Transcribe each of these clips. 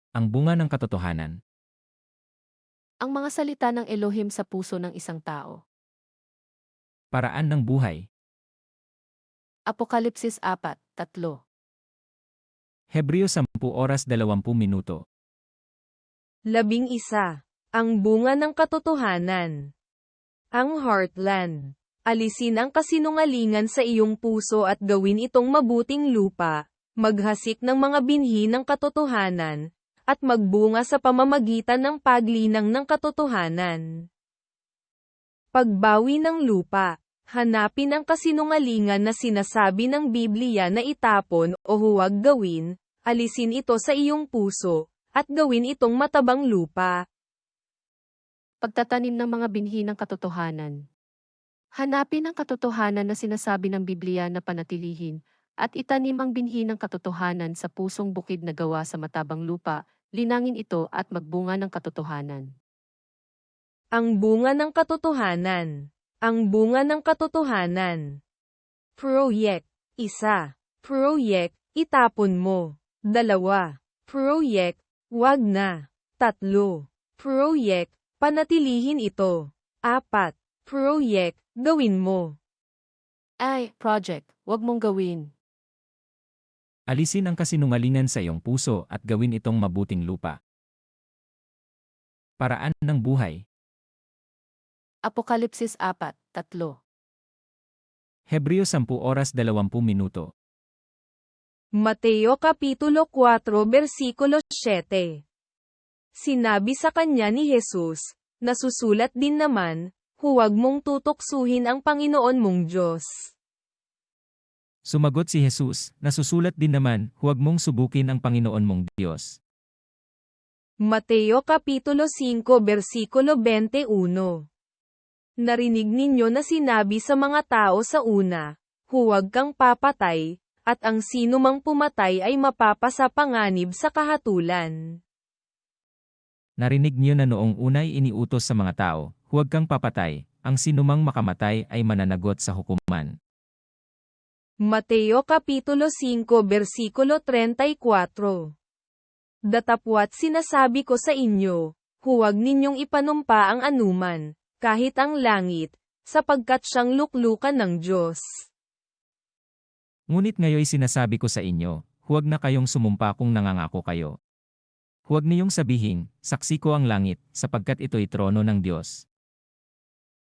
Ang bunga ng katotohanan. Ang mga salita ng Elohim sa puso ng isang tao. Paraan ng buhay. Apokalipsis 4:3. Hebreo 10:20. 11. Ang bunga ng katotohanan. Ang heartland. Alisin ang kasinungalingan sa iyong puso at gawin itong mabuting lupa, maghasik ng mga binhi ng katotohanan, at magbunga sa pamamagitan ng paglinang ng katotohanan. Pagbawi ng lupa. Hanapin ang kasinungalingan na sinasabi ng Biblia na itapon o huwag gawin, alisin ito sa iyong puso, at gawin itong matabang lupa. Pagtatanim ng mga binhi ng katotohanan. Hanapin ang katotohanan na sinasabi ng Biblia na panatilihin, at itanim ang binhi ng katotohanan sa pusong bukid na gawa sa matabang lupa, linangin ito at magbunga ng katotohanan. Ang bunga ng katotohanan. Ang bunga ng katotohanan. Proyek. 1. Proyek, itapon mo. 2. Proyek, wag na. 3. Proyek, panatilihin ito. 4. Proyek, gawin mo. Project, wag mong gawin. Alisin ang kasinungalingan sa iyong puso at gawin itong mabuting lupa. Paraan ng buhay. Apokalipsis 4:3. Hebreo 10:20. Mateo Kapitulo 4 versikulo 7. Sinabi sa kanya ni Jesus, nasusulat din naman, huwag mong tutuksuhin ang Panginoon mong Diyos. Sumagot si Jesus, nasusulat din naman, huwag mong subukin ang Panginoon mong Diyos. Mateo Kapitulo 5 versikulo 21. Narinig ninyo na sinabi sa mga tao sa una, huwag kang papatay, at ang sino mang pumatay ay mapapasapanganib sa kahatulan. Narinig niyo na noong unay iniutos sa mga tao, huwag kang papatay, ang sinumang makamatay ay mananagot sa hukuman. Mateo Kapitulo 5 versikulo 34. Datapwat sinasabi ko sa inyo, huwag ninyong ipanumpa ang anuman, kahit ang langit, sapagkat siyang luklukan ng Diyos. Ngunit ngayoy sinasabi ko sa inyo, huwag na kayong sumumpa kung nangangako kayo. Huwag niyong sabihin, saksi ko ang langit, sapagkat ito'y trono ng Diyos.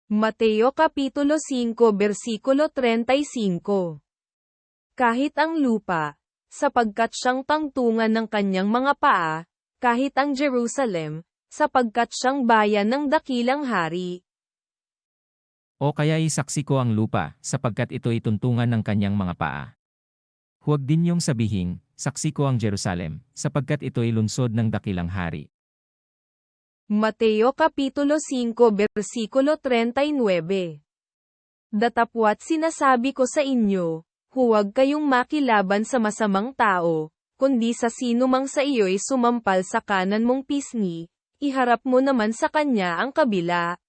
Mateo Kapitulo 5 versikulo 35. Kahit ang lupa, sapagkat siyang tangtungan ng kanyang mga paa, kahit ang Jerusalem, sapagkat siyang bayan ng dakilang hari. O kaya'y saksi ko ang lupa, sapagkat ito'y tuntungan ng kanyang mga paa. Huwag din niyong sabihin, saksi ko ang Jerusalem, sapagkat ito'y lungsod ng dakilang hari. Mateo Kapitulo 5 versikulo 39. Datapwat sinasabi ko sa inyo, huwag kayong makilaban sa masamang tao, kundi sa sino mang sa iyo'y sumampal sa kanan mong pisngi, iharap mo naman sa kanya ang kabila.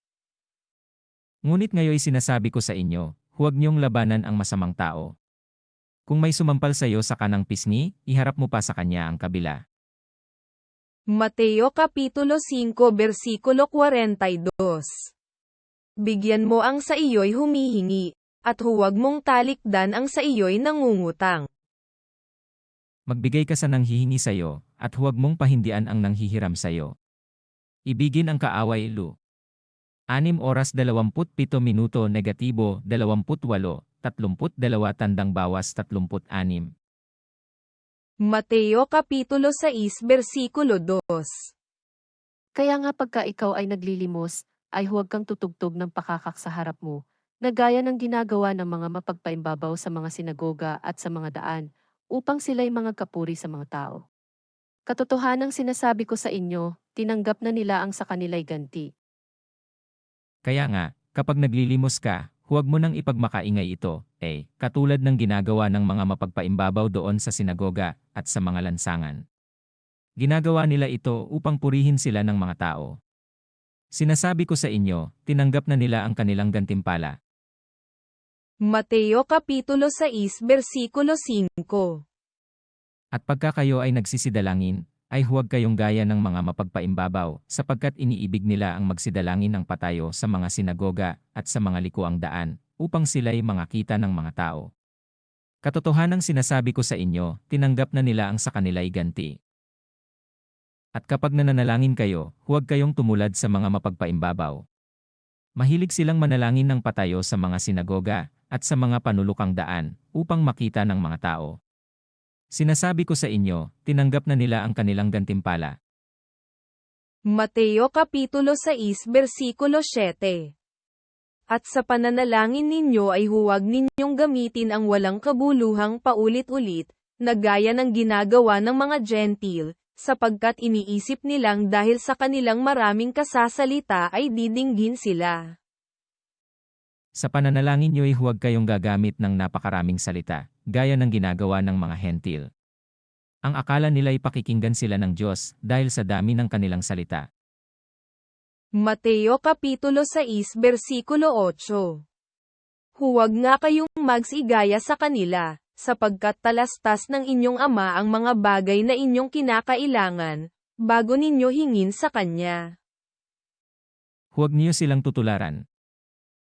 Ngunit ngayoy sinasabi ko sa inyo, huwag niyong labanan ang masamang tao. Kung may sumampal sa iyo sa kanang pisngi, iharap mo pa sa kanya ang kabila. Mateo Kapitulo 5 versikulo 42. Bigyan mo ang sa iyo'y humihingi, at huwag mong talikdan ang sa iyo'y nangungutang. Magbigay ka sa nanghihingi sa iyo, at huwag mong pahindian ang nanghihiram sa iyo. Ibigin ang kaaway. 6:27 minuto negatibo 28, 32 tandang bawas 36. Mateo Kapitulo 6 versikulo 2. Kaya nga pagka ikaw ay naglilimos, ay huwag kang tutugtog ng pakakak sa harap mo, na gaya ng ginagawa ng mga mapagpaimbabaw sa mga sinagoga at sa mga daan, upang sila'y mga kapuri sa mga tao. Katotohanang sinasabi ko sa inyo, tinanggap na nila ang sa kanila'y ganti. Kaya nga, kapag naglilimos ka, huwag mo nang ipagmakaingay ito, katulad ng ginagawa ng mga mapagpaimbabaw doon sa sinagoga at sa mga lansangan. Ginagawa nila ito upang purihin sila ng mga tao. Sinasabi ko sa inyo, tinanggap na nila ang kanilang gantimpala. Mateo Kapitulo 6 versikulo 5. At pagka kayo ay nagsisidalangin, ay huwag kayong gaya ng mga mapagpaimbabaw, sapagkat iniibig nila ang magsidalangin ng patayo sa mga sinagoga at sa mga likuang daan, upang sila'y makita ng mga tao. Katotohanang sinasabi ko sa inyo, tinanggap na nila ang sa kanila'y ganti. At kapag nananalangin kayo, huwag kayong tumulad sa mga mapagpaimbabaw. Mahilig silang manalangin ng patayo sa mga sinagoga at sa mga panulukang daan, upang makita ng mga tao. Sinasabi ko sa inyo, tinanggap na nila ang kanilang gantimpala. Mateo Kapitulo 6 Versikulo 7. At sa pananalangin ninyo ay huwag ninyong gamitin ang walang kabuluhang paulit-ulit, na gaya ng ginagawa ng mga Gentil, sapagkat iniisip nilang dahil sa kanilang maraming kasasalita ay didinggin sila. Sa pananalangin nyo'y huwag kayong gagamit ng napakaraming salita, gaya ng ginagawa ng mga hentil. Ang akala nila'y pakikinggan sila ng Diyos dahil sa dami ng kanilang salita. Mateo Kapitulo 6 Versikulo 8. Huwag nga kayong magsigaya sa kanila, sapagkat talastas ng inyong ama ang mga bagay na inyong kinakailangan, bago ninyo hingin sa kanya. Huwag niyo silang tutularan.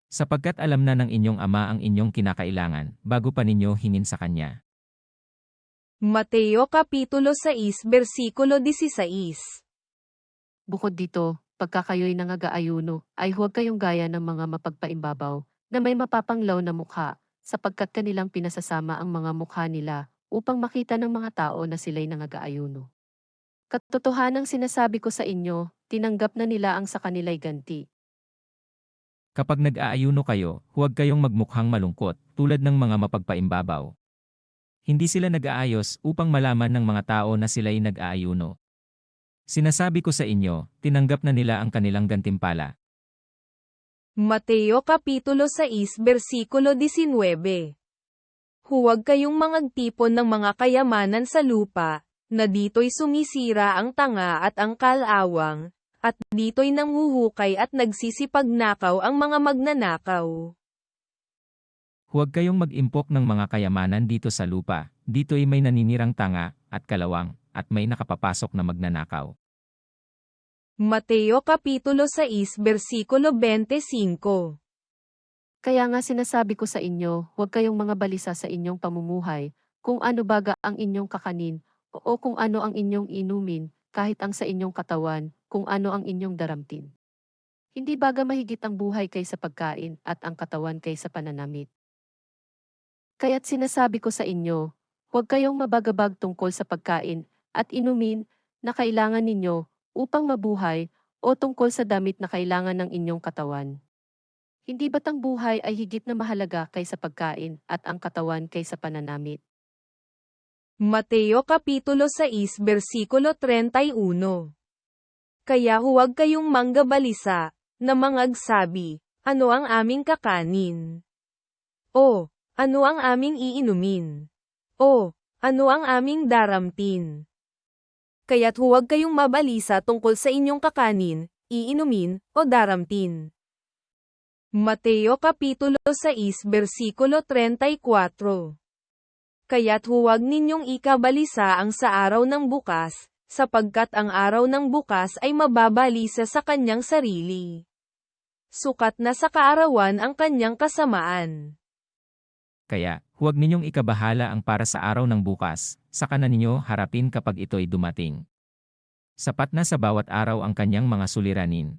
Sapagkat alam na ng inyong ama ang inyong kinakailangan, bago pa ninyo hingin sa kanya. Mateo Kapitulo 6 Versikulo 16. Bukod dito, pagka kayo'y nangagaayuno, ay huwag kayong gaya ng mga mapagpaimbabaw, na may mapapanglaw na mukha, sapagkat kanilang pinasasama ang mga mukha nila, upang makita ng mga tao na sila'y nangagaayuno. Katotohanang sinasabi ko sa inyo, tinanggap na nila ang sa kanila'y ganti. Kapag nag-aayuno kayo, huwag kayong magmukhang malungkot, tulad ng mga mapagpaimbabaw. Hindi sila nag-aayos upang malaman ng mga tao na sila'y nag-aayuno. Sinasabi ko sa inyo, tinanggap na nila ang kanilang gantimpala. Mateo Kapitulo 6 Versikulo 19. Huwag kayong mangagtipon ng mga kayamanan sa lupa, na dito'y sumisira ang tanga at ang kalawang, at dito'y nanghuhukay at nagsisipagnakaw ang mga magnanakaw. Huwag kayong mag-impok ng mga kayamanan dito sa lupa, dito'y may naninirang tanga at kalawang, at may nakapapasok na magnanakaw. Mateo Kapitulo 6 Versikulo 25. Kaya nga sinasabi ko sa inyo, huwag kayong mga balisa sa inyong pamumuhay, kung ano baga ang inyong kakanin, o kung ano ang inyong inumin, kahit ang sa inyong katawan, kung ano ang inyong daramtin. Hindi baga mahigit ang buhay kaysa pagkain at ang katawan kaysa pananamit. Kaya't sinasabi ko sa inyo, huwag kayong mabagabag tungkol sa pagkain at inumin na kailangan ninyo upang mabuhay o tungkol sa damit na kailangan ng inyong katawan. Hindi ba't ang buhay ay higit na mahalaga kaysa pagkain at ang katawan kaysa pananamit? Mateo Kapitulo 6 Versikulo 31. Kaya huwag kayong manggabalisa, na mangagsabi, ano ang aming kakanin? O, ano ang aming iinumin? O, ano ang aming daramtin? Kaya't huwag kayong mabalisa tungkol sa inyong kakanin, iinumin, o daramtin. Mateo Kapitulo 6 Versikulo 34. Kaya't huwag ninyong ikabalisa ang sa araw ng bukas, sapagkat ang araw ng bukas ay mababalisa sa kanyang sarili. Sukat na sa kaarawan ang kanyang kasamaan. Kaya, huwag ninyong ikabahala ang para sa araw ng bukas, saka na ninyo harapin kapag ito'y dumating. Sapat na sa bawat araw ang kanyang mga suliranin.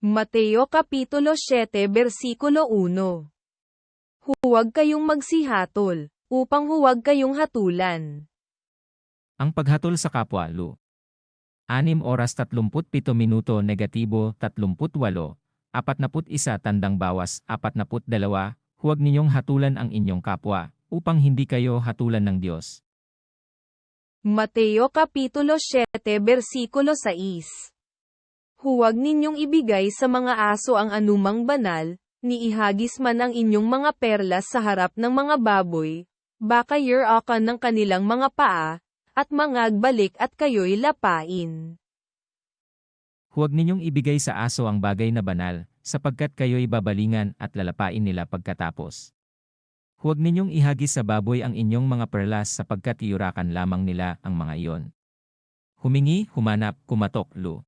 Mateo Kapitulo 7 Versikulo 1. Huwag kayong magsihatol, upang huwag kayong hatulan. Ang paghatol sa kapwa, Lu. 6 oras 37 minuto negatibo 38, 41 tandang bawas 42, huwag ninyong hatulan ang inyong kapwa, upang hindi kayo hatulan ng Diyos. Mateo Kapitulo 7 Versikulo 6. Huwag ninyong ibigay sa mga aso ang anumang banal, ni ihagis man ang inyong mga perlas sa harap ng mga baboy, baka yurakan ng kanilang mga paa, at mangagbalik at kayo'y lapain. Huwag ninyong ibigay sa aso ang bagay na banal, sapagkat kayo'y babalingan at lalapain nila pagkatapos. Huwag ninyong ihagis sa baboy ang inyong mga perlas sapagkat iurakan lamang nila ang mga iyon. Humingi, humanap, kumatok, lu.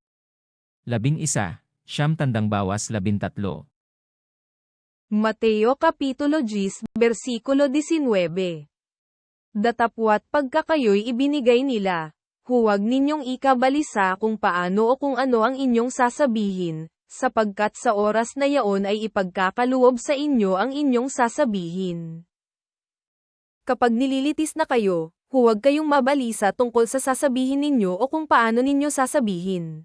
11, siyam tandang bawas 13. Mateo Kapitulo 10, versikulo 19. Datapwat pagka kayo'y ibinigay nila, huwag ninyong ikabalisa kung paano o kung ano ang inyong sasabihin, sapagkat sa oras na yaon ay ipagkakaluob sa inyo ang inyong sasabihin. Kapag nililitis na kayo, huwag kayong mabalisa tungkol sa sasabihin ninyo o kung paano ninyo sasabihin.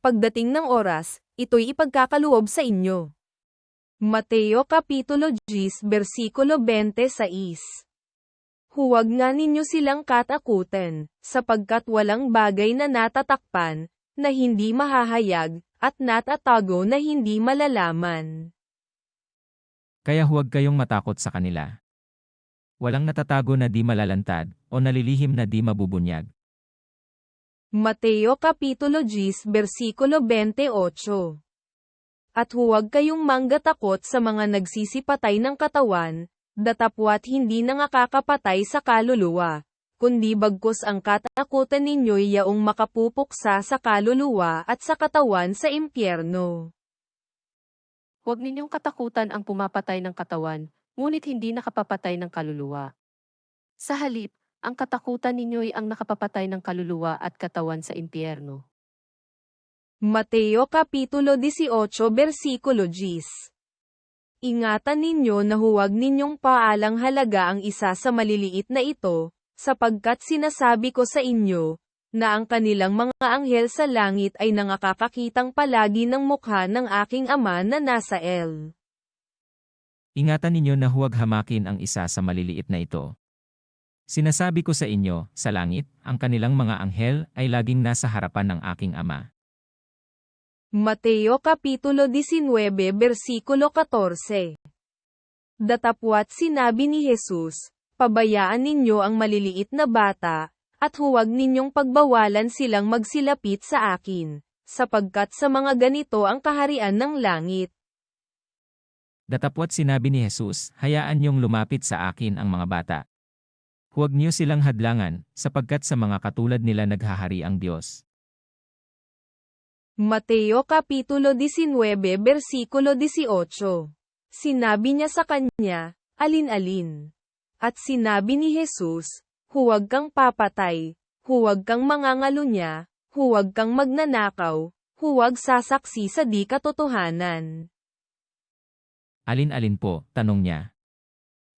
Pagdating ng oras, ito'y ipagkakaluob sa inyo. Mateo Kapitulo 10, versikulo 26. Huwag nga ninyo silang katakutin, sapagkat walang bagay na natatakpan, na hindi mahahayag, at natatago na hindi malalaman. Kaya huwag kayong matakot sa kanila. Walang natatago na di malalantad, o nalilihim na di mabubunyag. Mateo Kapitulo 10, versikulo 28. At huwag kayong manggatakot sa mga nagsisipatay ng katawan, datapwat hindi nangakakapatay sa kaluluwa, kundi bagkus ang katakutan ninyo'y yaong makapupuksa sa kaluluwa at sa katawan sa impyerno. Huwag ninyong katakutan ang pumapatay ng katawan, ngunit hindi nakapapatay ng kaluluwa. Sa halip, ang katakutan ninyo'y ang nakapapatay ng kaluluwa at katawan sa impyerno. Mateo Kapitulo 18, versikulo 10. Ingatan ninyo na huwag ninyong paalang halaga ang isa sa maliliit na ito, sapagkat sinasabi ko sa inyo, na ang kanilang mga anghel sa langit ay nangakakakitang palagi ng mukha ng aking Ama na nasa El. Ingatan ninyo na huwag hamakin ang isa sa maliliit na ito. Sinasabi ko sa inyo, sa langit, ang kanilang mga anghel ay laging nasa harapan ng aking Ama. Mateo Kapitulo 19, versikulo 14. Datapwat sinabi ni Jesus, pabayaan ninyo ang maliliit na bata, at huwag ninyong pagbawalan silang magsilapit sa akin, sapagkat sa mga ganito ang kaharian ng langit. Datapwat sinabi ni Jesus, hayaan niyong lumapit sa akin ang mga bata. Huwag niyo silang hadlangan, sapagkat sa mga katulad nila naghahari ang Diyos. Mateo Kapitulo 19, versikulo 18. Sinabi niya sa kanya, alin-alin. At sinabi ni Jesus, huwag kang papatay, huwag kang mangangalunya, huwag kang magnanakaw, huwag sasaksi sa di katotohanan. Alin-alin po, tanong niya.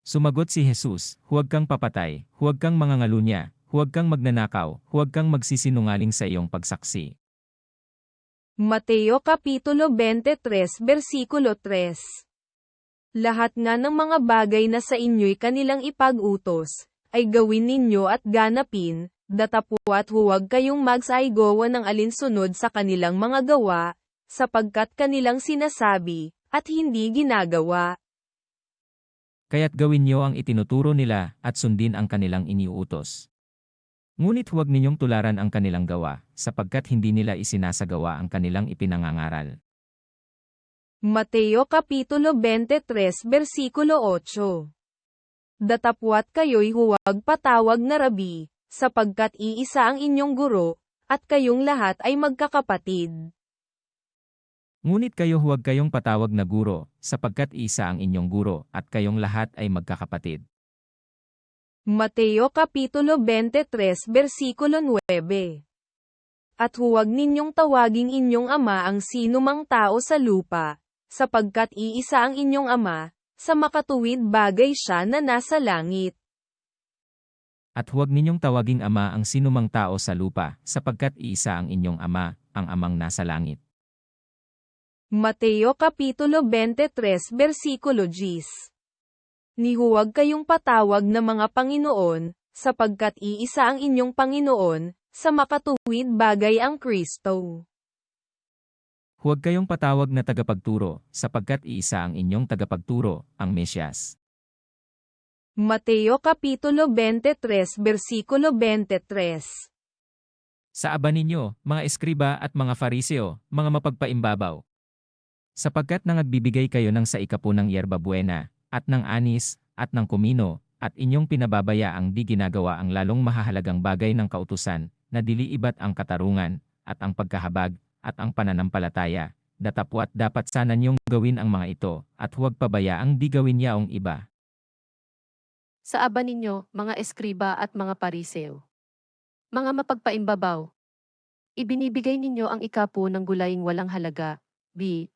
Sumagot si Jesus, huwag kang papatay, huwag kang mangangalunya, huwag kang magnanakaw, huwag kang magsisinungaling sa iyong pagsaksi. Mateo Kapitulo 23, versikulo 3. Lahat nga ng mga bagay na sa inyo'y kanilang ipag-utos, ay gawin ninyo at ganapin, datapwat huwag kayong magsaigawa ng alinsunod sa kanilang mga gawa, sapagkat kanilang sinasabi, at hindi ginagawa. Kaya't gawin niyo ang itinuturo nila at sundin ang kanilang iniuutos. Ngunit huwag ninyong tularan ang kanilang gawa, sapagkat hindi nila isinasagawa ang kanilang ipinangangaral. Mateo Kapitulo 23, versikulo 8. Datapwat kayo'y huwag patawag na rabi, sapagkat iisa ang inyong guro, at kayong lahat ay magkakapatid. Ngunit kayo huwag kayong patawag na guro, sapagkat isa ang inyong guro, at kayong lahat ay magkakapatid. Mateo Kapitulo 23, versikulo 9. At huwag ninyong tawaging inyong ama ang sinumang tao sa lupa, sapagkat iisa ang inyong Ama, sa makatuwid bagay siya na nasa langit. At huwag ninyong tawaging ama ang sinumang tao sa lupa, sapagkat iisa ang inyong Ama, ang Amang nasa langit. Mateo Kapitulo 23, versikulo 10. Ni huwag kayong patawag na mga Panginoon, sapagkat iisa ang inyong Panginoon, sa makatuwid bagay ang Kristo. Huwag kayong patawag na tagapagturo, sapagkat iisa ang inyong tagapagturo, ang Mesyas. Mateo Kapitulo 23, versikulo 23. Sa aba ninyo, mga eskriba at mga fariseo, mga mapagpaimbabaw. Sapagkat nangagbibigay kayo ng sa ikapunang yerba buena, at ng anis, at ng kumino, at inyong pinababaya ang di ginagawa ang lalong mahahalagang bagay ng kautusan, na dili ibat ang katarungan, at ang pagkahabag, at ang pananampalataya. Datapwat dapat sana niyong gawin ang mga ito, at huwag pabayaang di gawin yaong iba. Sa aba ninyo, mga eskriba at mga pariseo. Mga mapagpaimbabaw. Ibinibigay ninyo ang ikapo ng gulaing walang halaga, b.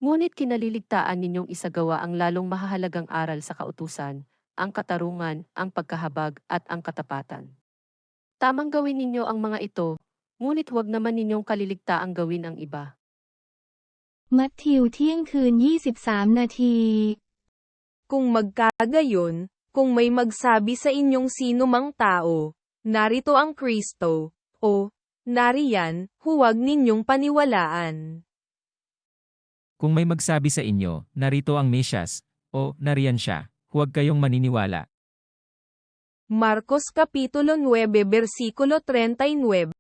Ngunit kinaliligtaan ninyong isagawa ang lalong mahahalagang aral sa kautusan, ang katarungan, ang pagkahabag, at ang katapatan. Tamang gawin ninyo ang mga ito, ngunit huwag naman ninyong kaliligtaang gawin ang iba. มัทธิวเที่ยงคืน23 นาที Kung magkagayon, kung may magsabi sa inyong sino mang tao, narito ang Kristo, o nariyan, huwag ninyong paniwalaan. Kung may magsabi sa inyo, narito ang Mesyas, o nariyan siya, huwag kayong maniniwala. Marcos Kapitulo 9 versikulo 39.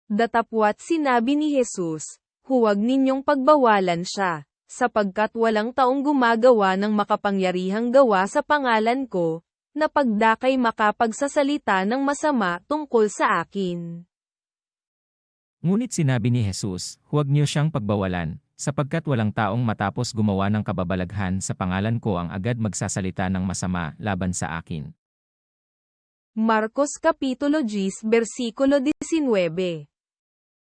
Datapwat sinabi ni Jesus, huwag ninyong pagbawalan siya, sapagkat walang taong gumagawa ng makapangyarihang gawa sa pangalan ko, na pagdakay makapagsasalita ng masama tungkol sa akin. Ngunit sinabi ni Jesus, huwag niyo siyang pagbawalan, sapagkat walang taong matapos gumawa ng kababalaghan sa pangalan ko ang agad magsasalita ng masama laban sa akin. Marcos Kapitulo 10 versikulo 19.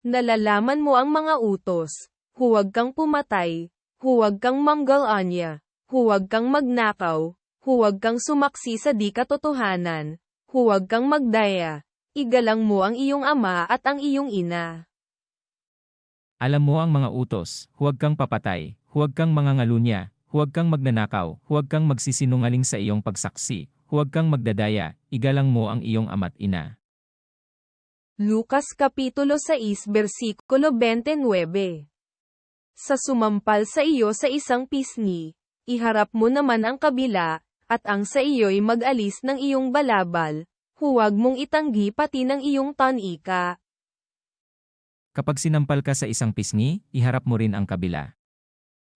Nalalaman mo ang mga utos, huwag kang pumatay, huwag kang manggal-anya, huwag kang magnakaw, huwag kang sumaksi sa di katotohanan, huwag kang magdaya, igalang mo ang iyong ama at ang iyong ina. Alam mo ang mga utos, huwag kang papatay, huwag kang mangangalunya, huwag kang magnanakaw, huwag kang magsisinungaling sa iyong pagsaksi, huwag kang magdadaya, igalang mo ang iyong ama't ina. Lucas Kapitulo 6 versikulo 29. Sa sumampal sa iyo sa isang pisngi, iharap mo naman ang kabila, at ang sa iyo'y mag-alis ng iyong balabal, huwag mong itanggi pati ng iyong tanika. Kapag sinampal ka sa isang pisngi, iharap mo rin ang kabila.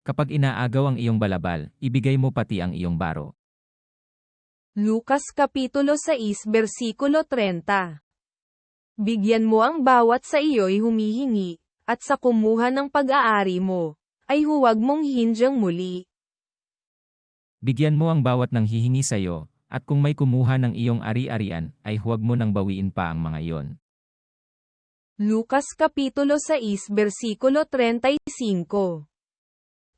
Kapag inaagaw ang iyong balabal, ibigay mo pati ang iyong baro. Lucas Kapitulo 6 versikulo 30. Bigyan mo ang bawat sa iyo'y humihingi, at sa kumuha ng pag-aari mo, ay huwag mong hindyang muli. Bigyan mo ang bawat nang hihingi sa iyo, at kung may kumuha ng iyong ari-arian, ay huwag mo nang bawiin pa ang mga iyon. Lucas Kapitulo 6 versikulo 35.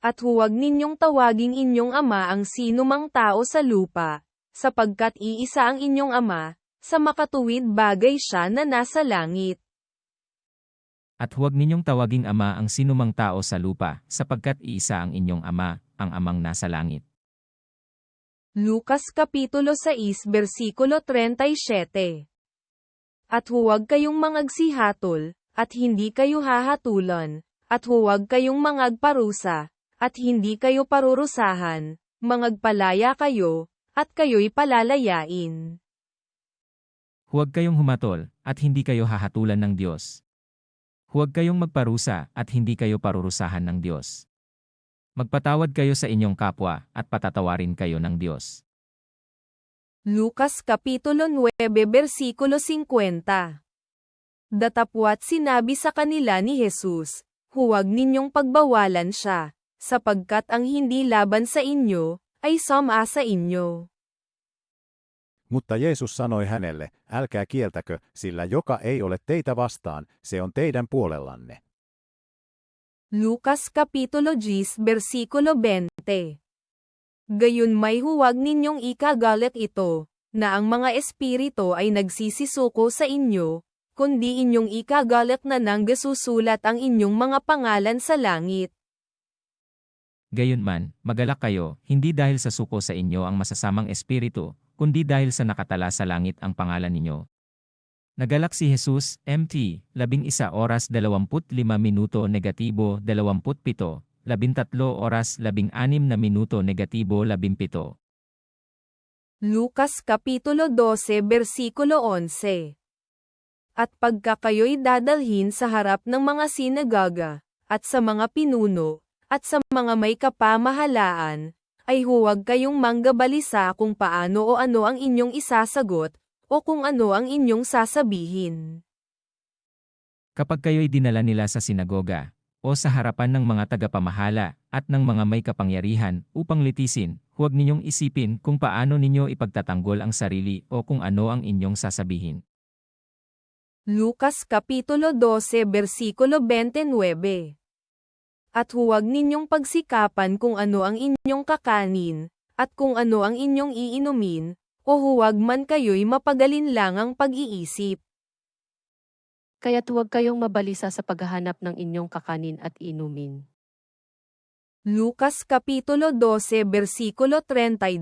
At huwag ninyong tawaging inyong ama ang sino mang tao sa lupa, sapagkat iisa ang inyong ama, sa makatuwid bagay siya na nasa langit. At huwag ninyong tawaging ama ang sinumang tao sa lupa, sapagkat iisa ang inyong ama, ang amang nasa langit. Lucas Kapitulo 6 versikulo 37. At huwag kayong mangagsihatol, at hindi kayo hahatulan, at huwag kayong mangagparusa, at hindi kayo parurusahan, mangagpalaya kayo, at kayo'y palalayain. Huwag kayong humatol, at hindi kayo hahatulan ng Diyos. Huwag kayong magparusa, at hindi kayo parurusahan ng Diyos. Magpatawad kayo sa inyong kapwa, at patatawarin kayo ng Diyos. Lucas Kapitulo 9 versikulo 50. Datapwat sinabi sa kanila ni Jesus, huwag ninyong pagbawalan siya, sapagkat ang hindi laban sa inyo, ay sama sa inyo. Mutta Jeesus sanoi hänelle, älkää kieltäkö, sillä joka ei ole teitä vastaan, se on teidän puolellanne. Lucas Kapitulo 10 versikulo 20. Gayon may huwag ninyong ikagalit ito, na ang mga espiritu ay nagsisisuko sa inyo, kundi inyong ikagalit na nangasusulat ang inyong mga pangalan sa langit. Gayunman, magalak kayo, hindi dahil sa suko sa inyo ang masasamang espiritu, kundi dahil sa nakatala sa langit ang pangalan ninyo. Nagalak si Jesus, MT, 11 oras 25 minuto negatibo 27, 13 oras 16 na minuto negatibo 17. Lucas Kapitulo 12 versikulo 11. At pagka kayo'y dadalhin sa harap ng mga sinagoga, at sa mga pinuno, at sa mga may kapamahalaan, ay huwag kayong manggabalisa kung paano o ano ang inyong isasagot, o kung ano ang inyong sasabihin. Kapag kayo'y dinala nila sa sinagoga, o sa harapan ng mga tagapamahala at ng mga may kapangyarihan upang litisin, huwag ninyong isipin kung paano ninyo ipagtatanggol ang sarili o kung ano ang inyong sasabihin. Lucas Kapitulo 12 versikulo 29. At huwag ninyong pagsikapan kung ano ang inyong kakanin, at kung ano ang inyong iinumin, o huwag man kayo'y mapagalinlangang pag-iisip. Kaya't huwag kayong mabalisa sa paghahanap ng inyong kakanin at inumin. Lucas Kapitulo 12 versikulo 32.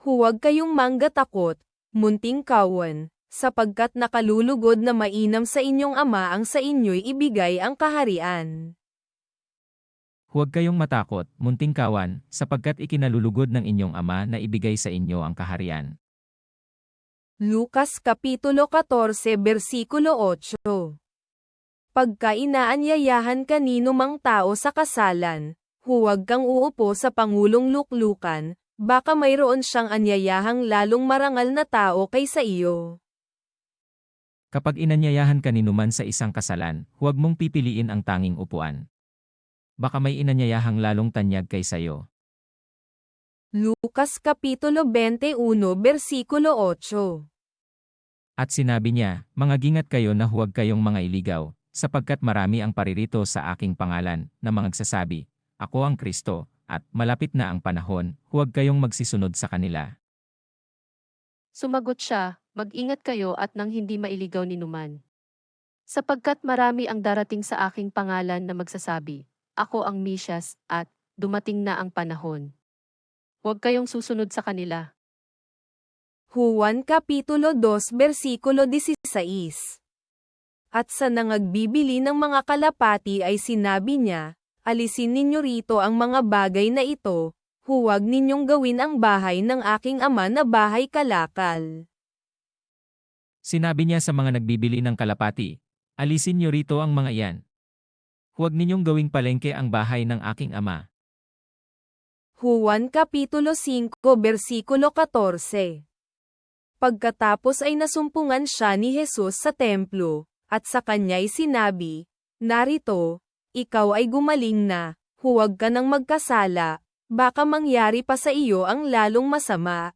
Huwag kayong manggatakot, munting kawan, sapagkat nakalulugod na mainam sa inyong ama ang sa inyo'y ibigay ang kaharian. Huwag kayong matakot, munting kawan, sapagkat ikinalulugod ng inyong ama na ibigay sa inyo ang kaharian. Lucas Kapitulo 14 versikulo 8. Pagka inaanyayahan kanino mang tao sa kasalan, huwag kang uupo sa pangulong luklukan, baka mayroon siyang anyayahang lalong marangal na tao kaysa iyo. Kapag inanyayahan kanino man sa isang kasalan, huwag mong pipiliin ang tanging upuan. Baka may inanyayahang lalong tanyag kaysa iyo. Lucas Kapitulo 21 versikulo 8. At sinabi niya, mangagingat kayo na huwag kayong mga iligaw, sapagkat marami ang paririto sa aking pangalan, na mangagsasabi, ako ang Kristo, at malapit na ang panahon, huwag kayong magsisunod sa kanila. Sumagot siya, mag-ingat kayo at nang hindi mailigaw ni numan. Sapagkat marami ang darating sa aking pangalan na magsasabi, ako ang Mesyas, at dumating na ang panahon. Huwag kayong susunod sa kanila. Juan Kapitulo 2 versikulo 16. At sa nangagbibili ng mga kalapati ay sinabi niya, alisin ninyo rito ang mga bagay na ito, huwag ninyong gawin ang bahay ng aking ama na bahay kalakal. Sinabi niya sa mga nagbibili ng kalapati, alisin niyo rito ang mga iyan. Huwag ninyong gawing palengke ang bahay ng aking ama. Juan Kapitulo 5 versikulo 14. Pagkatapos ay nasumpungan siya ni Jesus sa templo, at sa kanya'y sinabi, narito, ikaw ay gumaling na, huwag ka nang magkasala, baka mangyari pa sa iyo ang lalong masama.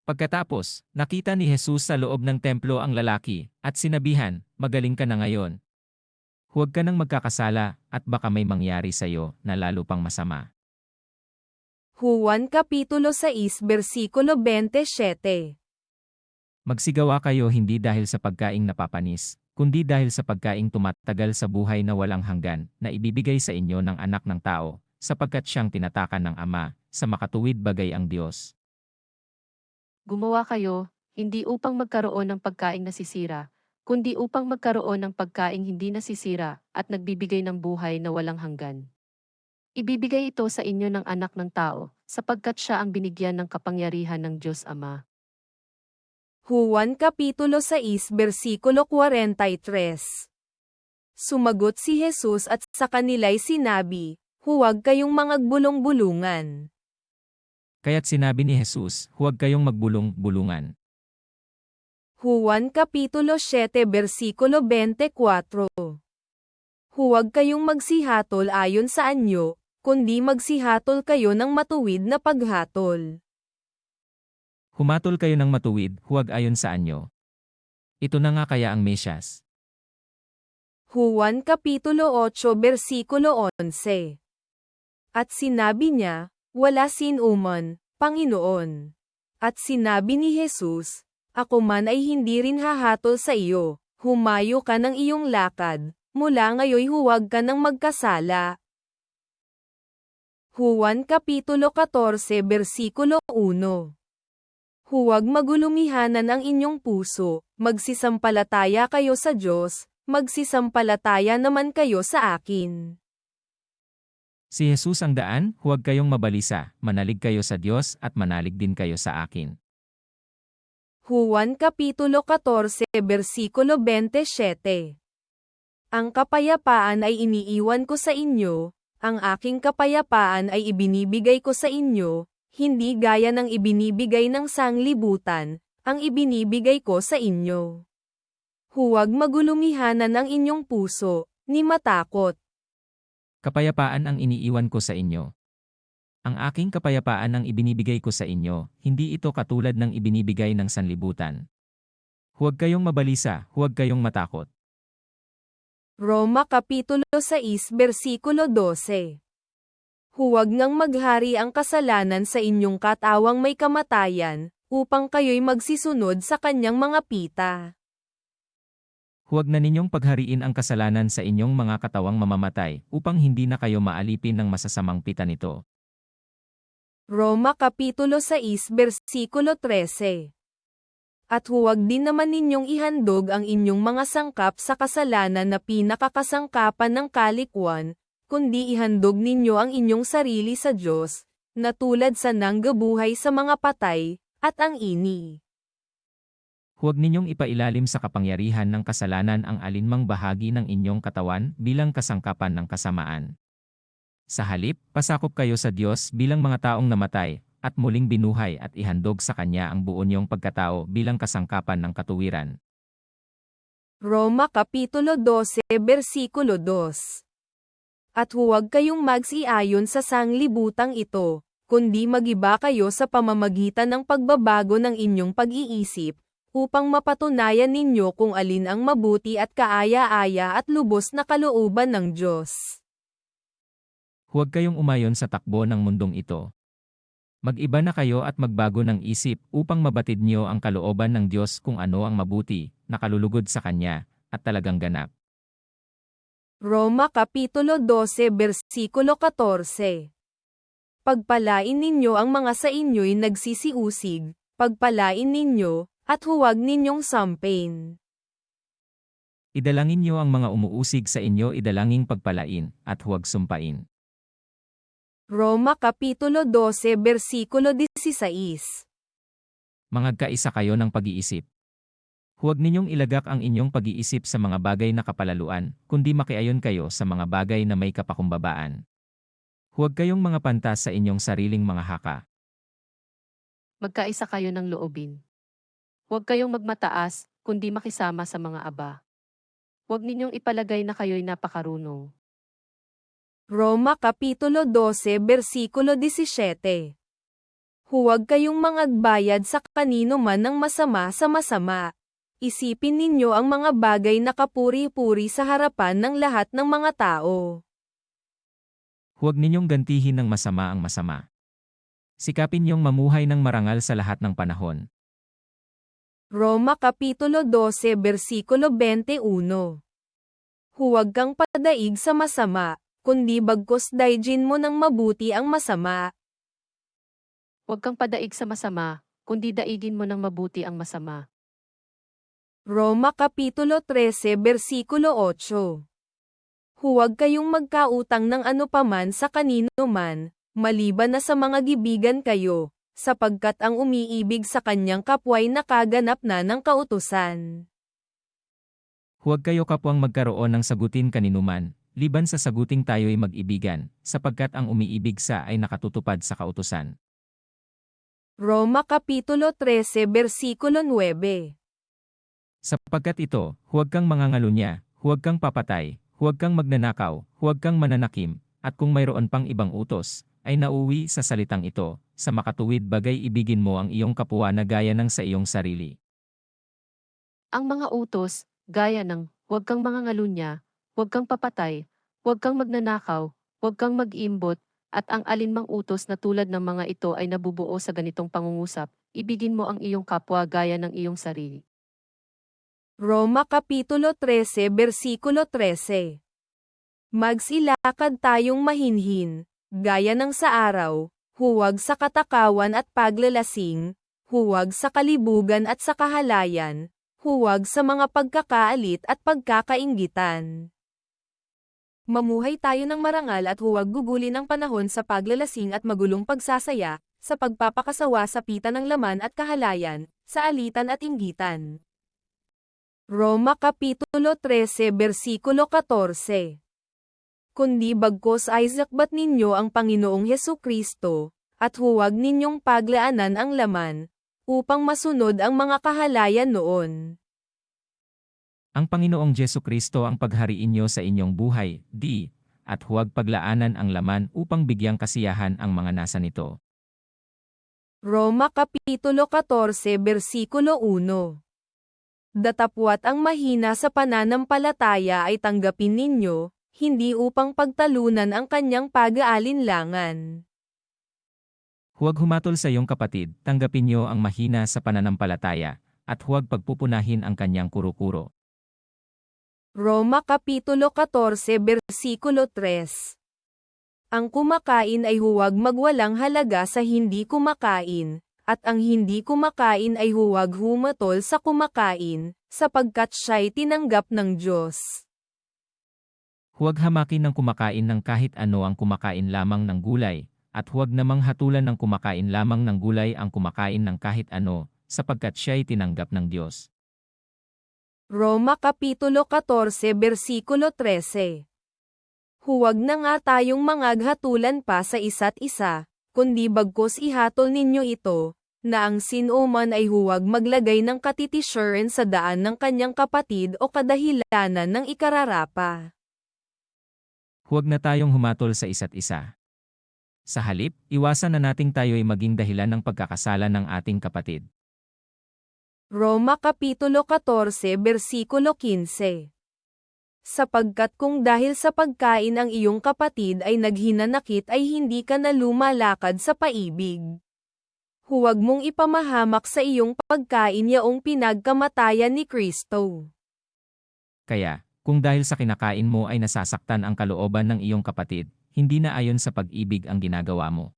Pagkatapos, nakita ni Jesus sa loob ng templo ang lalaki, at sinabihan, magaling ka na ngayon. Huwag ka nang magkakasala, at baka may mangyari sa iyo na lalo pang masama. Juan Kapitulo 6 versikulo 27. Magsigawa kayo hindi dahil sa pagkaing napapanis, kundi dahil sa pagkaing tumatagal sa buhay na walang hanggan, na ibibigay sa inyo ng anak ng tao, sapagkat siyang tinatakan ng Ama, sa makatuwid bagay ang Diyos. Gumawa kayo, hindi upang magkaroon ng pagkaing nasisira, kundi upang magkaroon ng pagkaing hindi nasisira at nagbibigay ng buhay na walang hanggan. Ibibigay ito sa inyo ng anak ng tao, sapagkat siya ang binigyan ng kapangyarihan ng Diyos Ama. Juan Kapitulo 6 versikulo 43. Sumagot si Jesus at sa kanila'y sinabi, huwag kayong magbulong-bulungan. Kaya't sinabi ni Jesus, huwag kayong magbulong-bulungan. Juan Kapitulo 7 versikulo 24. Huwag kayong magsihatol ayon sa anyo, kundi magsihatol kayo ng matuwid na paghatol. Humatol kayo ng matuwid, huwag ayon sa anyo. Ito na nga kaya ang Mesyas. Juan Kapitulo 8 versikulo 11. At sinabi niya, wala sinuman, Panginoon. At sinabi ni Jesus, ako man ay hindi rin hahatol sa iyo, humayo ka ng iyong lakad, mula ngayoy huwag ka nang magkasala. Juan Kapitulo 14 versikulo 1. Huwag magulumihanan ang inyong puso, magsisampalataya kayo sa Diyos, magsisampalataya naman kayo sa akin. Si Jesus ang daan, huwag kayong mabalisa, manalig kayo sa Diyos at manalig din kayo sa akin. Juan Kapitulo 14 versikulo 27. Ang kapayapaan ay iniiwan ko sa inyo, ang aking kapayapaan ay ibinibigay ko sa inyo, hindi gaya ng ibinibigay ng sanglibutan, ang ibinibigay ko sa inyo. Huwag magulumihanan ang inyong puso, ni matakot. Kapayapaan ang iniiwan ko sa inyo. Ang aking kapayapaan ang ibinibigay ko sa inyo, hindi ito katulad ng ibinibigay ng sanlibutan. Huwag kayong mabalisa, huwag kayong matakot. Roma Kapitulo 6 Versikulo 12. Huwag ngang maghari ang kasalanan sa inyong katawang may kamatayan, upang kayo'y magsisunod sa kanyang mga pita. Huwag na ninyong paghariin ang kasalanan sa inyong mga katawang mamamatay, upang hindi na kayo maalipin ng masasamang pita nito. Roma Kapitulo 6 Versikulo 13. At huwag din naman ninyong ihandog ang inyong mga sangkap sa kasalanan na pinakakasangkapan ng kalikwan, kundi ihandog ninyo ang inyong sarili sa Diyos, na tulad sa nanggabuhay sa mga patay, at ang ini. Huwag ninyong ipailalim sa kapangyarihan ng kasalanan ang alinmang bahagi ng inyong katawan bilang kasangkapan ng kasamaan. Sa halip, pasakop kayo sa Diyos bilang mga taong namatay, at muling binuhay at ihandog sa Kanya ang buo niyong pagkatao bilang kasangkapan ng katuwiran. Roma Kapitulo 12 Versikulo 2. At huwag kayong magsiayon sa sanglibutang ito, kundi magiba kayo sa pamamagitan ng pagbabago ng inyong pag-iisip, upang mapatunayan ninyo kung alin ang mabuti at kaaya-aya at lubos na kalooban ng Diyos. Huwag kayong umayon sa takbo ng mundong ito. Mag-iba na kayo at magbago ng isip upang mabatid niyo ang kalooban ng Diyos kung ano ang mabuti, nakalulugod sa Kanya, at talagang ganap. Roma Kapitulo 12 Versikulo 14. Pagpalain ninyo ang mga sa inyo'y nagsisiusig, pagpalain ninyo, at huwag ninyong sampain. Idalangin niyo ang mga umuusig sa inyo, idalanging pagpalain, at huwag sumpain. Roma Kapitulo 12 Versikulo 16. Mangagkaisa kayo ng pag-iisip. Huwag ninyong ilagak ang inyong pag-iisip sa mga bagay na kapalaluan, kundi makiayon kayo sa mga bagay na may kapakumbabaan. Huwag kayong mga pantas sa inyong sariling mga haka. Magkaisa kayo ng loobin. Huwag kayong magmataas, kundi makisama sa mga aba. Huwag ninyong ipalagay na kayo'y napakarunong. Roma Kapitulo 12 Versikulo 17. Huwag kayong mangagbayad sa kanino man ng masama sa masama. Isipin ninyo ang mga bagay na kapuri-puri sa harapan ng lahat ng mga tao. Huwag ninyong gantihin ng masama ang masama. Sikapin niyong mamuhay ng marangal sa lahat ng panahon. Roma Kapitulo 12 Versikulo 21. Huwag kang padaig sa masama, kundi bagkus daigin mo ng mabuti ang masama. Huwag kang padaig sa masama, kundi daigin mo ng mabuti ang masama. Roma Kapitulo 13 Versikulo 8. Huwag kayong magkautang ng ano paman sa kanino man, maliban na sa mga gibigan kayo, sapagkat ang umiibig sa kanyang kapwa'y nakaganap na ng kautusan. Huwag kayo kapwang magkaroon ng sagutin kaninuman, liban sa saguting tayo'y mag-ibigan, sapagkat ang umiibig sa ay nakatutupad sa kautusan. Roma Kapitulo 13 Versikulo 9. Sapagkat ito, huwag kang mangangalunya, huwag kang papatay, huwag kang magnanakaw, huwag kang mananakim, at kung mayroon pang ibang utos, ay nauwi sa salitang ito, sa makatuwid bagay ibigin mo ang iyong kapwa na gaya ng sa iyong sarili. Ang mga utos, gaya ng, huwag kang mangangalunya, huwag kang papatay, huwag kang magnanakaw, huwag kang mag-imbot, at ang alinmang utos na tulad ng mga ito ay nabubuo sa ganitong pangungusap, ibigin mo ang iyong kapwa gaya ng iyong sarili. Roma Kapitulo 13 Versikulo 13. Magsilakad tayong mahinhin, gaya ng sa araw, huwag sa katakawan at paglalasing, huwag sa kalibugan at sa kahalayan, huwag sa mga pagkakaalit at pagkakainggitan. Mamuhay tayo ng marangal at huwag gugulin ang panahon sa paglalasing at magulong pagsasaya, sa pagpapakasawa sa pita ng laman at kahalayan, sa alitan at inggitan. Roma Kapitulo 13 Versikulo 14. Kundi bagkos ay sakbat ninyo ang Panginoong Hesukristo, at huwag ninyong paglaanan ang laman, upang masunod ang mga kahalayan noon. Ang Panginoong Jesu-Kristo ang paghariin niyo sa inyong buhay, at huwag paglaanan ang laman upang bigyang kasiyahan ang mga nasa nito. Roma Kapitulo 14 Versikulo 1. Datapwat ang mahina sa pananampalataya ay tanggapin ninyo, hindi upang pagtalunan ang kanyang pag-aalinlangan. Huwag humatol sa iyong kapatid, tanggapin niyo ang mahina sa pananampalataya, at huwag pagpupunahin ang kanyang kuro-kuro. Roma Kapitulo 14 Versikulo 3. Ang kumakain ay huwag magwalang halaga sa hindi kumakain, at ang hindi kumakain ay huwag humatol sa kumakain, sapagkat siya'y tinanggap ng Diyos. Huwag hamakin ng kumakain ng kahit ano ang kumakain lamang ng gulay, at huwag namang hatulan ng kumakain lamang ng gulay ang kumakain ng kahit ano, sapagkat siya'y tinanggap ng Diyos. Roma Kapitulo 14 Versikulo 13. Huwag na nga tayong mangaghatulan pa sa isa't isa, kundi bagkus ihatol ninyo ito, na ang sino man ay huwag maglagay ng katitisyaran sa daan ng kanyang kapatid o kadahilanan ng ikararapa. Huwag na tayong humatol sa isa't isa. Sa halip, iwasan na nating tayo'y maging dahilan ng pagkakasala ng ating kapatid. Roma Kapitulo 14 Versikulo 15. Sapagkat kung dahil sa pagkain ang iyong kapatid ay naghinanakit ay hindi ka na lumalakad sa paibig. Huwag mong ipamahamak sa iyong pagkain yaong pinagkamatayan ni Kristo. Kaya, kung dahil sa kinakain mo ay nasasaktan ang kalooban ng iyong kapatid, hindi na ayon sa pag-ibig ang ginagawa mo.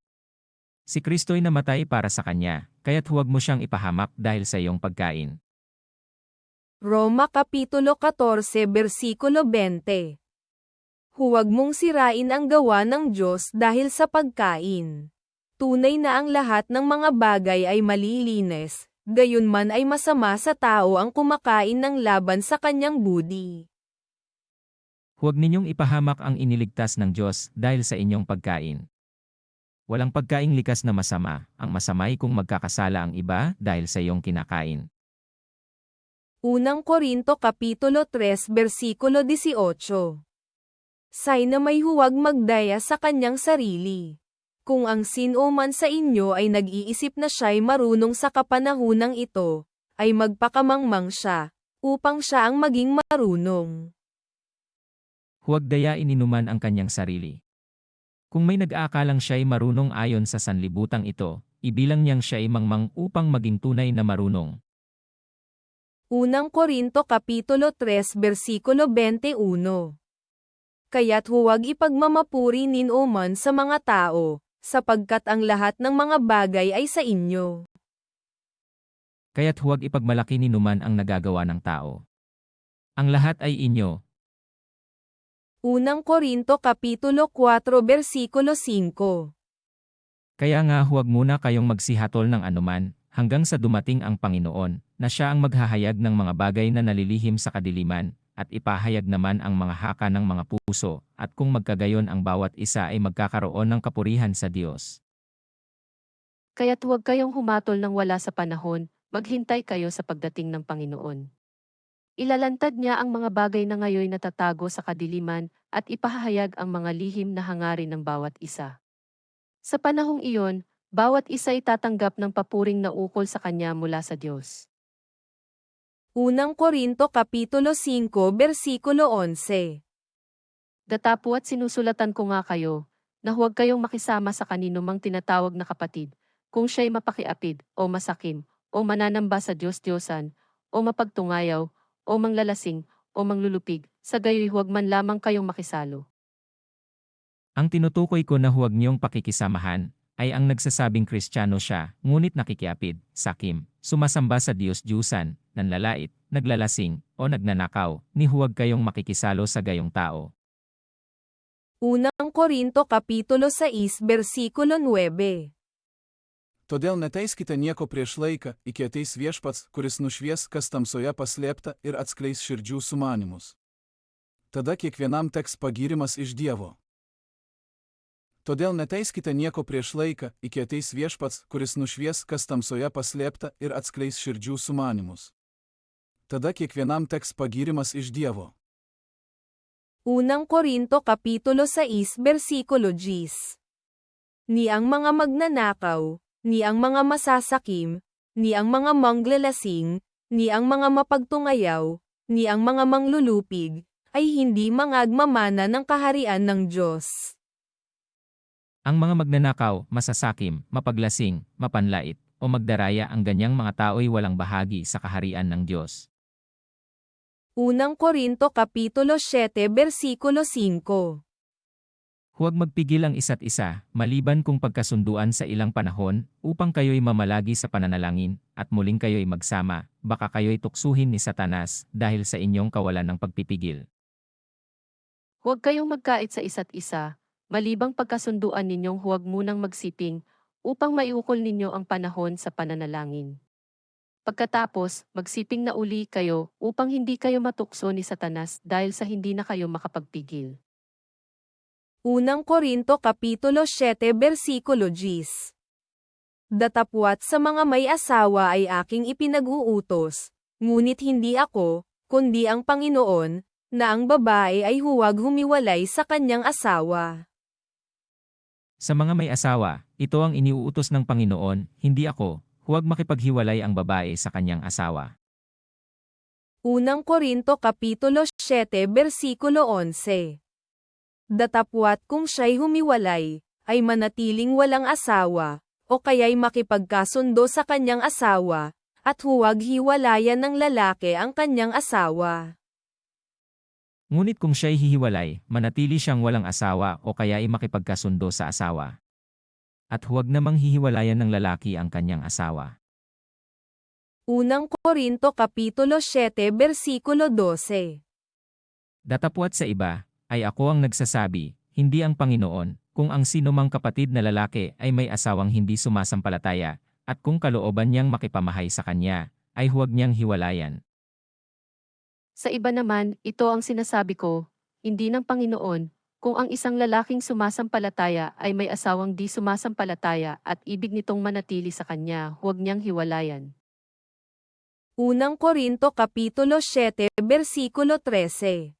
Si Kristo'y namatay para sa kanya, kaya't huwag mo siyang ipahamak dahil sa iyong pagkain. Roma Kapitulo 14 Versikulo 20. Huwag mong sirain ang gawa ng Diyos dahil sa pagkain. Tunay na ang lahat ng mga bagay ay malilinis, gayunman ay masama sa tao ang kumakain ng laban sa kanyang budi. Huwag ninyong ipahamak ang iniligtas ng Diyos dahil sa inyong pagkain. Walang pagkaing likas na masama, ang masamay kung magkakasala ang iba dahil sa iyong kinakain. Unang Korinto Kapitulo 3 Versikulo 18. Say na may huwag magdaya sa kanyang sarili. Kung ang sino man sa inyo ay nag-iisip na siya'y marunong sa kapanahunang ito, ay magpakamangmang siya, upang siya ang maging marunong. Huwag dayain inuman ang kanyang sarili. Kung may nag-aakalang siya'y marunong ayon sa sanlibutang ito, ibilang niyang siya'y mangmang upang maging tunay na marunong. Unang Korinto Kapitulo 3 Versikulo 21. Kaya't huwag ipagmamapuri ninuman sa mga tao, sapagkat ang lahat ng mga bagay ay sa inyo. Kaya't huwag ipagmalaki ninuman ang nagagawa ng tao. Ang lahat ay inyo. Unang Korinto Kapitulo 4 Versikulo 5. Kaya nga huwag muna kayong magsihatol ng anuman, hanggang sa dumating ang Panginoon, na siya ang maghahayag ng mga bagay na nalilihim sa kadiliman, at ipahayag naman ang mga haka ng mga puso, at kung magkagayon ang bawat isa ay magkakaroon ng kapurihan sa Diyos. Kaya't huwag kayong humatol ng wala sa panahon, maghintay kayo sa pagdating ng Panginoon. Ilalantad niya ang mga bagay na ngayoy natatago sa kadiliman at ipahahayag ang mga lihim na hangarin ng bawat isa. Sa panahong iyon, bawat isa ay tatanggap ng papuring na ukol sa kanya mula sa Diyos. Unang Korinto Kapitulo 5 Versikulo 11. Datapwat sinusulatan ko nga kayo, na huwag kayong makisama sa kaninumang tinatawag na kapatid, kung siya'y mapakiapid, o masakim, o mananamba sa Diyos-Diyosan, o mapagtungayaw, o manglalasing, o manglulupig, sa gayoy huwag man lamang kayong makisalo. Ang tinutukoy ko na huwag niyong pakikisamahan, ay ang nagsasabing Kristiyano siya, ngunit nakikiapid, sakim, sumasamba sa Diyos-Diyusan, nanlalait, naglalasing, o nagnanakaw, ni huwag kayong makikisalo sa gayong tao. Unang Korinto Kapitulo 6 Versikulo 9. Todėl neteiskite nieko prieš laiką, iki ateis viešpats, kuris nušvies, kas tamsoje paslėpta ir atskleis širdžių sumanymus. Tada kiekvienam teks pagyrimas iš Dievo. Todėl neteiskite nieko prieš laiką, iki ateis viešpats, kuris nušvies, kas tamsoje paslėpta ir atskleis širdžių sumanimus. Tada kiekvienam teks pagyrimas iš Dievo. Unang Korinto Kapitulo 6 Versikulo 10. Ni ang mga magnanakaw, ni ang mga masasakim, ni ang mga manglalasing, ni ang mga mapagtungayaw, ni ang mga manglulupig, ay hindi mangagmamana ng kaharian ng Diyos. Ang mga magnanakaw, masasakim, mapaglasing, mapanlait, o magdaraya ang ganyang mga tao'y walang bahagi sa kaharian ng Diyos. Unang Korinto Kapitulo 7 Versikulo 5. Huwag magpigil ang isa't isa, maliban kung pagkasunduan sa ilang panahon, upang kayo'y mamalagi sa pananalangin, at muling kayo'y magsama, baka kayo'y tuksuhin ni Satanas, dahil sa inyong kawalan ng pagpipigil. Huwag kayong magkait sa isa't isa, malibang pagkasunduan ninyong huwag munang magsiping, upang maiukol ninyo ang panahon sa pananalangin. Pagkatapos, magsiping na uli kayo upang hindi kayo matukso ni Satanas dahil sa hindi na kayo makapagpigil. Unang Korinto Kapitulo 7 Versikulo 10. Datapwat sa mga may asawa ay aking ipinag-uutos, ngunit hindi ako, kundi ang Panginoon, na ang babae ay huwag humiwalay sa kanyang asawa. Sa mga may asawa, ito ang iniuutos ng Panginoon, hindi ako, huwag makipaghiwalay ang babae sa kanyang asawa. Unang Korinto Kapitulo 7 Versikulo 11. Datapwat kung siya'y humiwalay, ay manatiling walang asawa, o kaya'y makipagkasundo sa kanyang asawa, at huwag hiwalayan ng lalaki ang kanyang asawa. Ngunit kung siya'y hihiwalay, manatili siyang walang asawa o kaya'y makipagkasundo sa asawa. At huwag namang hihiwalayan ng lalaki ang kanyang asawa. Unang Korinto Kapitulo 7 Versikulo 12. Datapwat sa iba, ay ako ang nagsasabi, hindi ang Panginoon, kung ang sinumang kapatid na lalaki ay may asawang hindi sumasampalataya, at kung kalooban niyang makipamahay sa kanya, ay huwag niyang hiwalayan. Sa iba naman, ito ang sinasabi ko, hindi ng Panginoon, kung ang isang lalaking sumasampalataya ay may asawang di sumasampalataya at ibig nitong manatili sa kanya, huwag niyang hiwalayan. Unang Korinto Kapitulo 7 Versikulo 13.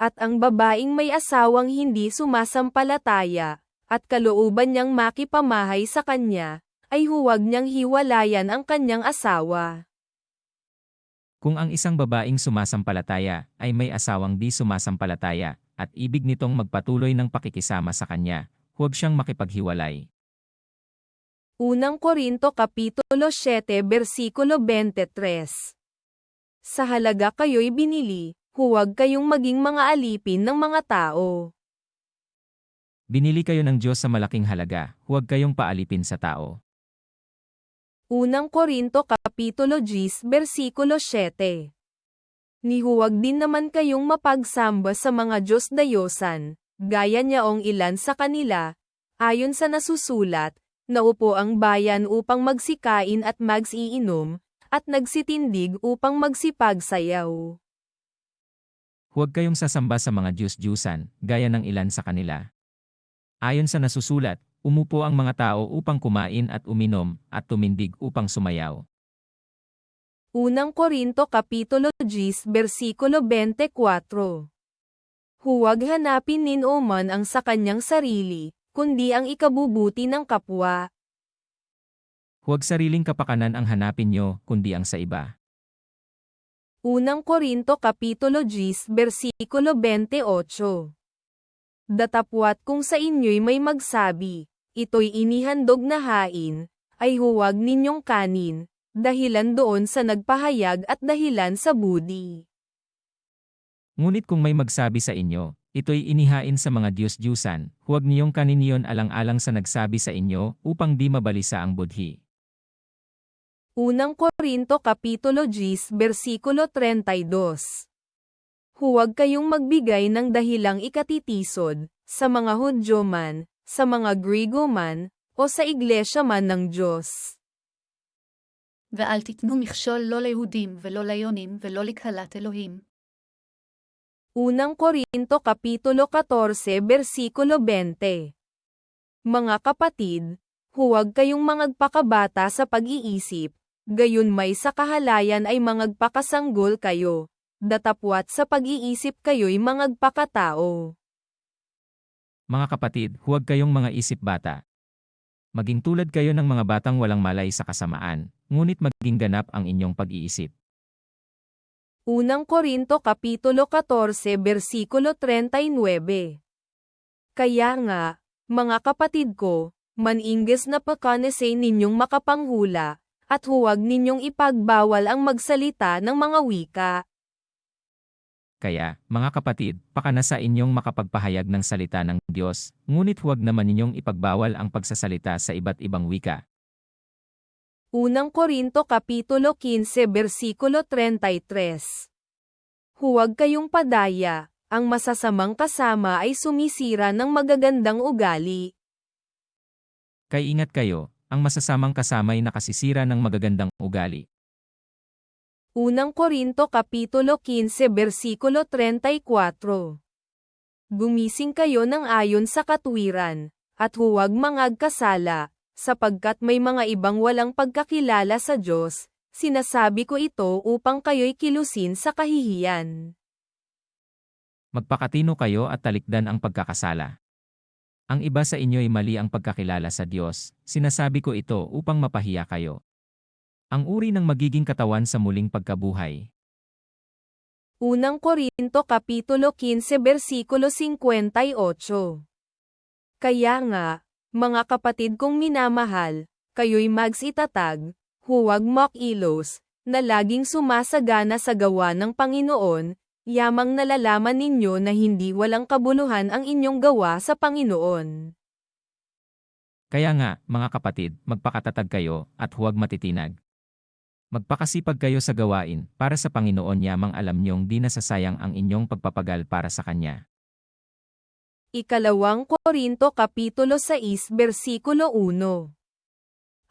At ang babaeng may asawang hindi sumasampalataya, at kalooban niyang makipamahay sa kanya, ay huwag niyang hiwalayan ang kanyang asawa. Kung ang isang babaeng sumasampalataya ay may asawang di sumasampalataya, at ibig nitong magpatuloy ng pakikisama sa kanya, huwag siyang makipaghiwalay. Unang Korinto Kapitulo 7 Versikulo 23. Sa halaga kayo'y binili, huwag kayong maging mga alipin ng mga tao. Binili kayo ng Diyos sa malaking halaga, huwag kayong paalipin sa tao. Unang Korinto Kapitulo 10 Versikulo 7. Ni huwag din naman kayong mapagsamba sa mga Diyos-dayosan, gaya niyaong ilan sa kanila, ayon sa nasusulat, naupo ang bayan upang magsikain at magsiinom, at nagsitindig upang magsipagsayaw. Huwag kayong sasamba sa mga Diyos-Diyusan, gaya ng ilan sa kanila. Ayon sa nasusulat, umupo ang mga tao upang kumain at uminom, at tumindig upang sumayaw. Unang Korinto Kapitulo 10 Versikulo 24. Huwag hanapin man ang sa kanyang sarili, kundi ang ikabubuti ng kapwa. Huwag sariling kapakanan ang hanapin nyo, kundi ang sa iba. Unang Korinto Kapitulo 10 Versikulo 28. Datapwat kung sa inyo'y may magsabi, ito'y inihandog na hain, ay huwag ninyong kanin, dahilan doon sa nagpahayag at dahilan sa budi. Ngunit kung may magsabi sa inyo, ito'y inihain sa mga Diyos-Diyusan, huwag niyong kanin iyon alang-alang sa nagsabi sa inyo, upang di mabalisa ang budhi. Unang Korinto Kapitulo 10 Versikulo 32. Huwag kayong magbigay ng dahilang ikatitisod, sa mga Hudyo man, sa mga Griego man, o sa iglesia man ng Diyos. ואל תיתנו מכשול לא ליהודים ולא ליונים ולא לקהלת אלוהים. Unang Korinto Kapitulo 14 Versikulo 20. Mga kapatid, huwag kayong mangagpakabata sa pag-iisip, gayon may sa kahalayan ay mangagpakasanggol kayo, datapwat sa pag-iisip kayo'y mangagpakatao. Mga kapatid, huwag kayong mga isip bata. Maging tulad kayo ng mga batang walang malay sa kasamaan, ngunit maging ganap ang inyong pag-iisip. Unang Korinto Kapitulo 14 versikulo 39. Kaya nga, mga kapatid ko, maningges na pagkanasay ninyong makapanghula, at huwag ninyong ipagbawal ang magsalita ng mga wika. Kaya, mga kapatid, pakana sa inyong makapagpahayag ng salita ng Diyos, ngunit huwag naman ninyong ipagbawal ang pagsasalita sa iba't ibang wika. Unang Korinto Kapitulo 15 versikulo 33. Huwag kayong padaya, ang masasamang kasama ay sumisira ng magagandang ugali. Kaya ingat kayo, ang masasamang kasama'y nakasisira ng magagandang ugali. Unang Korinto Kapitulo 15 versikulo 34. Gumising kayo ng ayon sa katwiran, at huwag mangagkasala, sapagkat may mga ibang walang pagkakilala sa Diyos. Sinasabi ko ito upang kayo'y kilusin sa kahihiyan. Magpakatino kayo at talikdan ang pagkakasala. Ang iba sa inyo'y mali ang pagkakilala sa Diyos, sinasabi ko ito upang mapahiya kayo. Ang uri ng magiging katawan sa muling pagkabuhay. Unang Korinto Kapitulo 15 versikulo 58. Kaya nga, mga kapatid kong minamahal, kayo'y magsitatag, huwag makilos, na laging sumasagana sa gawa ng Panginoon, yamang nalalaman ninyo na hindi walang kabuluhan ang inyong gawa sa Panginoon. Kaya nga, mga kapatid, magpakatatag kayo at huwag matitinag. Magpakasipag kayo sa gawain para sa Panginoon yamang alam niyong di nasasayang ang inyong pagpapagal para sa Kanya. Ikalawang Korinto Kapitulo 6 versikulo 1.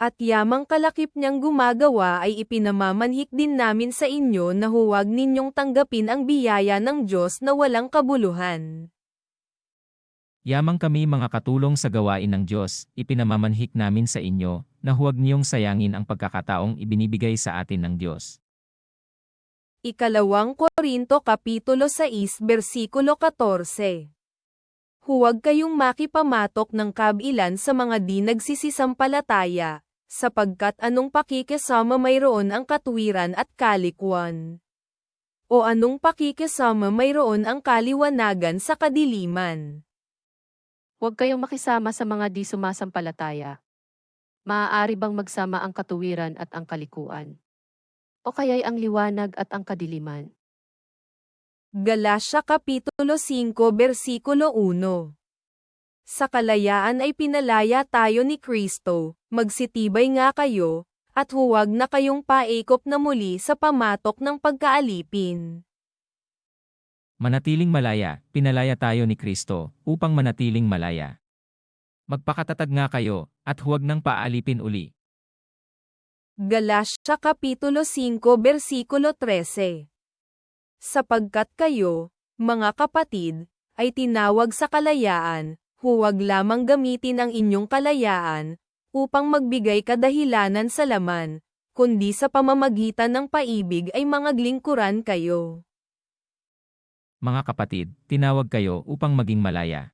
At yamang kalakip niyang gumagawa ay ipinamamanhik din namin sa inyo na huwag ninyong tanggapin ang biyaya ng Diyos na walang kabuluhan. Yamang kami mga katulong sa gawain ng Diyos, ipinamamanhik namin sa inyo, na huwag niyong sayangin ang pagkakataong ibinibigay sa atin ng Diyos. Ikalawang Korinto Kapitulo 6 versikulo 14. Huwag kayong makipamatok ng kabilan sa mga di nagsisisampalataya, sapagkat anong pakikisama mayroon ang katwiran at kalikwan? O anong pakikisama mayroon ang kaliwanagan sa kadiliman? Huwag kayong makisama sa mga di sumasampalataya. Maaari bang magsama ang katuwiran at ang kalikuan? O kaya'y ang liwanag at ang kadiliman? Galasya Kapitulo 5 versikulo 1. Sa kalayaan ay pinalaya tayo ni Kristo, magsitibay nga kayo, at huwag na kayong paikop na muli sa pamatok ng pagkaalipin. Manatiling malaya, pinalaya tayo ni Kristo, upang manatiling malaya. Magpakatatag nga kayo, at huwag nang paalipin uli. Galasya Kapitulo 5 versikulo 13. Sapagkat kayo, mga kapatid, ay tinawag sa kalayaan, huwag lamang gamitin ang inyong kalayaan, upang magbigay kadahilanan sa laman, kundi sa pamamagitan ng paibig ay mangaglingkuran kayo. Mga kapatid, tinawag kayo upang maging malaya.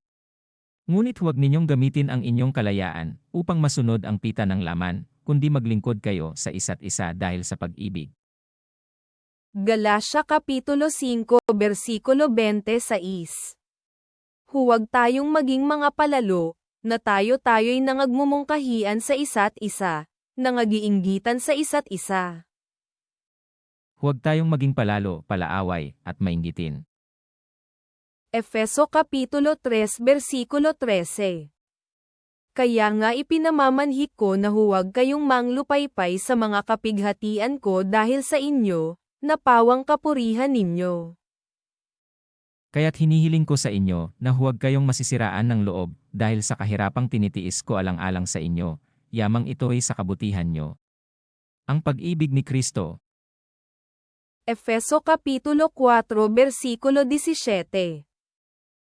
Ngunit huwag ninyong gamitin ang inyong kalayaan upang masunod ang pita ng laman, kundi maglingkod kayo sa isa't isa dahil sa pag-ibig. Galasya Kapitulo 5 versikulo 26. Huwag tayong maging mga palalo, na tayo-tayo'y nangagmumungkahian sa isa't isa, nangagiinggitan sa isa't isa. Huwag tayong maging palalo, palaaway, at mainggitin. Efeso Kapitulo 3 versikulo 13. Kaya nga ipinamamanhik ko na huwag kayong manglupaypay sa mga kapighatian ko dahil sa inyo, na pawang kapurihan ninyo. Kaya't hinihiling ko sa inyo na huwag kayong masisiraan ng loob dahil sa kahirapang tinitiis ko alang-alang sa inyo, yamang ito ay sa kabutihan nyo. Ang pag-ibig ni Kristo. Efeso Kapitulo 4 versikulo 17.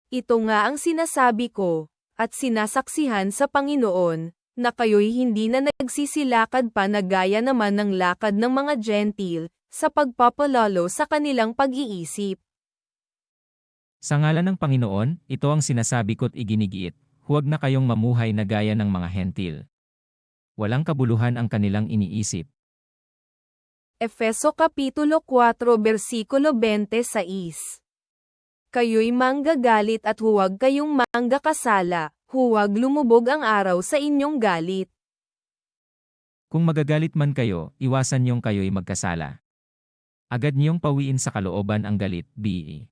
Ito nga ang sinasabi ko, at sinasaksihan sa Panginoon, na kayo'y hindi na nagsisilakad pa na gaya naman ng lakad ng mga Gentil, sa pagpapalalo sa kanilang pag-iisip. Sa ngalan ng Panginoon, ito ang sinasabi ko't iginigiit, huwag na kayong mamuhay na gaya ng mga hentil. Walang kabuluhan ang kanilang iniisip. Efeso Kapitulo 4 Versikulo 26. Kayo'y manggagalit at huwag kayong manggakasala, huwag lumubog ang araw sa inyong galit. Kung magagalit man kayo, iwasan niyong kayo'y magkasala. Agad niyong pawiin sa kalooban ang galit, B.E.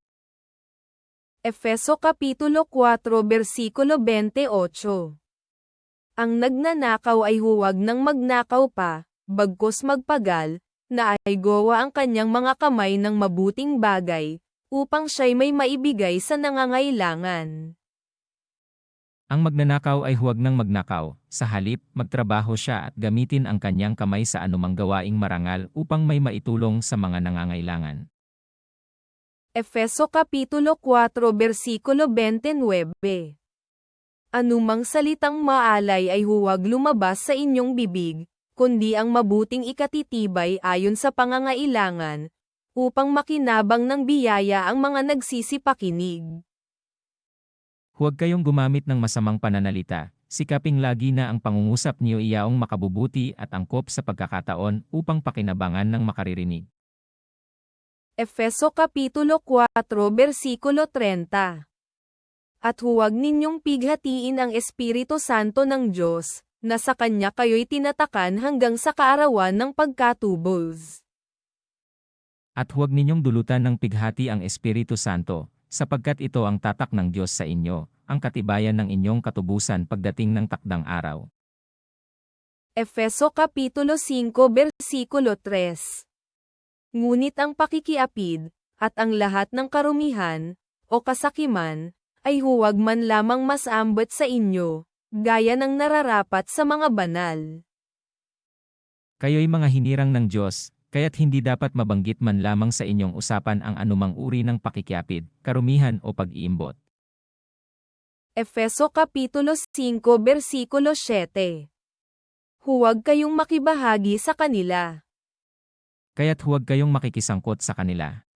Efeso Kapitulo 4 Versikulo 28. Ang nagnanakaw ay huwag nang magnakaw pa, bagkus magpagal, na ay gawa ang kanyang mga kamay ng mabuting bagay, upang siya'y may maibigay sa nangangailangan. Ang magnanakaw ay huwag nang magnakaw, sa halip, magtrabaho siya at gamitin ang kanyang kamay sa anumang gawaing marangal upang may maitulong sa mga nangangailangan. Efeso Kapitulo 4 Versikulo 29. Anumang salitang maalay ay huwag lumabas sa inyong bibig, kundi ang mabuting ikatitibay ayon sa pangangailangan, upang makinabang ng biyaya ang mga nagsisipakinig. Huwag kayong gumamit ng masamang pananalita, sikaping lagi na ang pangungusap niyo iyaong makabubuti at angkop sa pagkakataon upang pakinabangan ng makaririnig. Efeso Kapitulo 4 Versikulo 30. At huwag ninyong pighatiin ang Espiritu Santo ng Diyos, na sa Kanya kayo'y tinatakan hanggang sa kaarawan ng pagkatubos. At huwag ninyong dulutan ng pighati ang Espiritu Santo, sapagkat ito ang tatak ng Diyos sa inyo, ang katibayan ng inyong katubusan pagdating ng takdang araw. Efeso Kapitulo 5 Versikulo 3. Ngunit ang pakikiapid, at ang lahat ng karumihan, o kasakiman, ay huwag man lamang masambot sa inyo, gaya ng nararapat sa mga banal. Kayo'y mga hinirang ng Diyos, kaya't hindi dapat mabanggit man lamang sa inyong usapan ang anumang uri ng pakikiapid, karumihan o pag-iimbot. Efeso Kapitulo 5 Versikulo 7. Huwag kayong makibahagi sa kanila. Kaya't huwag kayong makikisangkot sa kanila.